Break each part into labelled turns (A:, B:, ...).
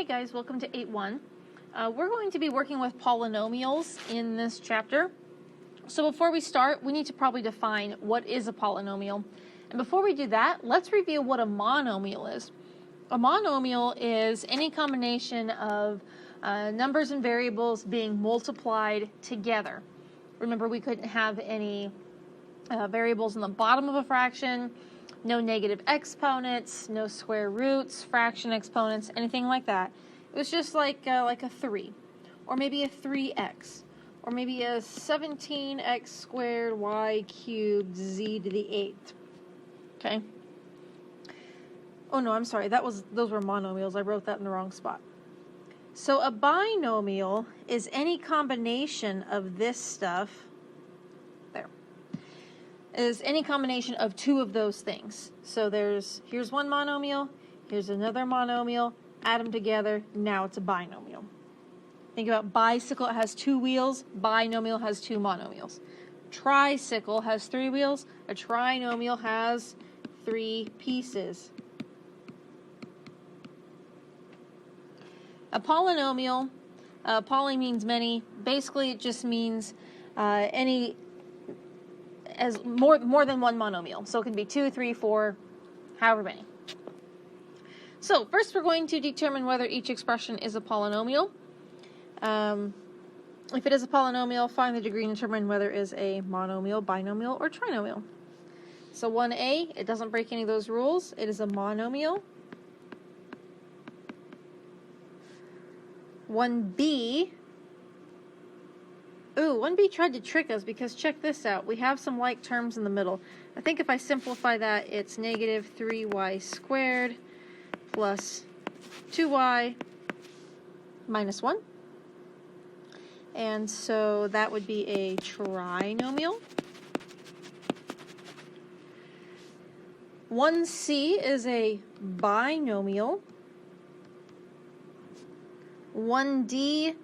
A: Hey guys, welcome to 8.1. We're going to be working with polynomials in this chapter. So before we start, we need to probably define what is a polynomial. And before we do that, let's review what a monomial is. A monomial is any combination of numbers and variables being multiplied together. Remember, we couldn't have any variables in the bottom of a fraction, no negative exponents, no square roots, fraction exponents, anything like that. It was just like a 3, or maybe a 3x, or maybe a 17x squared y cubed z to the 8th. Okay? Oh no, I'm sorry. Those were monomials. I wrote that in the wrong spot. So a binomial is any combination of this stuff. Is any combination of two of those things. So here's one monomial, here's another monomial, add them together, now it's a binomial. Think about bicycle, it has 2 wheels, binomial has 2 monomials. Tricycle has 3 wheels, a trinomial has 3 pieces. A polynomial, poly means many, basically it just means any as more than one monomial. So it can be 2, 3, 4, however many. So first we're going to determine whether each expression is a polynomial. If it is a polynomial, find the degree and determine whether it is a monomial, binomial, or trinomial. So 1a, it doesn't break any of those rules. It is a monomial. 1b, 1b tried to trick us because check this out. We have some like terms in the middle. I think if I simplify that, it's negative 3y squared plus 2y minus 1. And so that would be a trinomial. 1c is a binomial. 1d,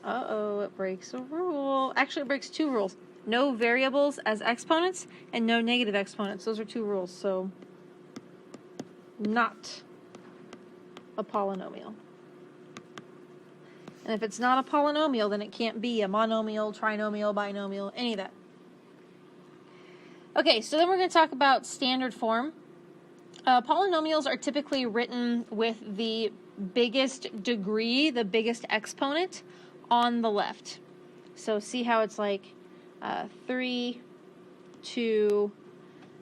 A: it breaks a rule. Actually, it breaks 2 rules. No variables as exponents and no negative exponents. Those are 2 rules, so not a polynomial. And if it's not a polynomial, then it can't be a monomial, trinomial, binomial, any of that. Okay, so then we're going to talk about standard form. Polynomials are typically written with the biggest degree, the biggest exponent, on the left. So see how it's like 3, 2,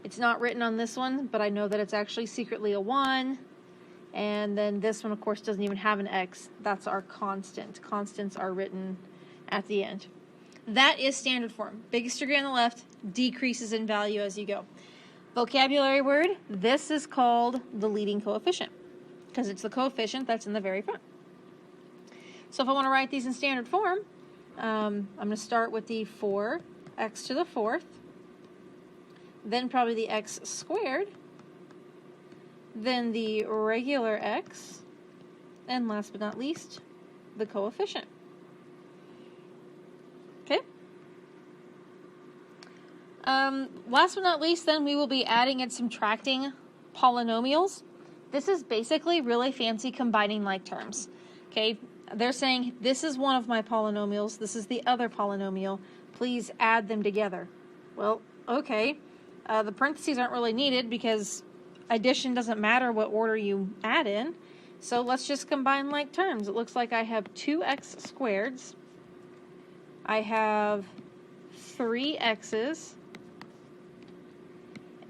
A: it's not written on this one, but I know that it's actually secretly a 1, and then this one of course doesn't even have an x. That's our constant. Constants are written at the end. That is standard form. Biggest degree on the left, decreases in value as you go. Vocabulary word, this is called the leading coefficient because it's the coefficient that's in the very front. So if I want to write these in standard form, I'm going to start with the 4x to the 4th, then probably the x squared, then the regular x, and last but not least, the coefficient. Okay? Last but not least, then we will be adding and subtracting polynomials. This is basically really fancy combining like terms. Okay? They're saying, this is one of my polynomials, this is the other polynomial, please add them together. Well, okay. The parentheses aren't really needed because addition doesn't matter what order you add in. So let's just combine like terms. It looks like I have 2x squareds. I have 3 x's.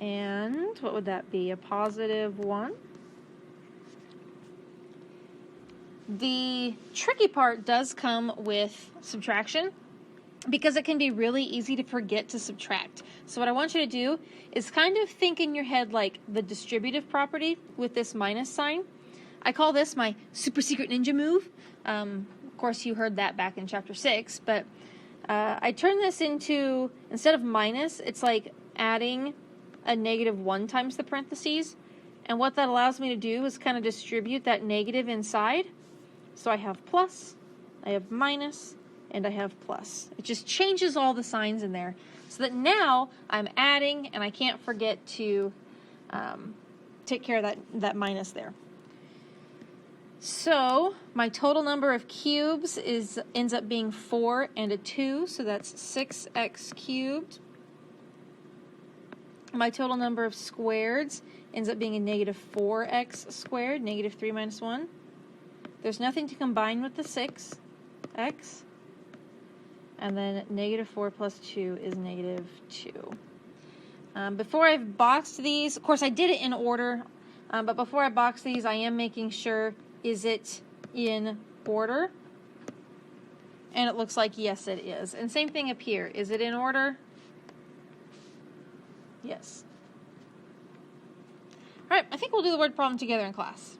A: And what would that be? A positive 1. The tricky part does come with subtraction because it can be really easy to forget to subtract. So what I want you to do is kind of think in your head like the distributive property with this minus sign. I call this my super secret ninja move. Of course, you heard that back in chapter 6, but I turn this into, instead of minus, it's like adding a negative 1 times the parentheses. And what that allows me to do is kind of distribute that negative inside. So I have plus, I have minus, and I have plus. It just changes all the signs in there so that now I'm adding and I can't forget to take care of that minus there. So my total number of cubes ends up being 4 and a 2, so that's 6x cubed. My total number of squareds ends up being a negative 4x squared, negative 3 minus 1. There's nothing to combine with the 6x. And then negative 4 plus 2 is negative 2. Before I've boxed these, of course I did it in order, but before I box these, I am making sure, is it in order? And it looks like yes it is. And same thing up here. Is it in order? Yes. All right, I think we'll do the word problem together in class.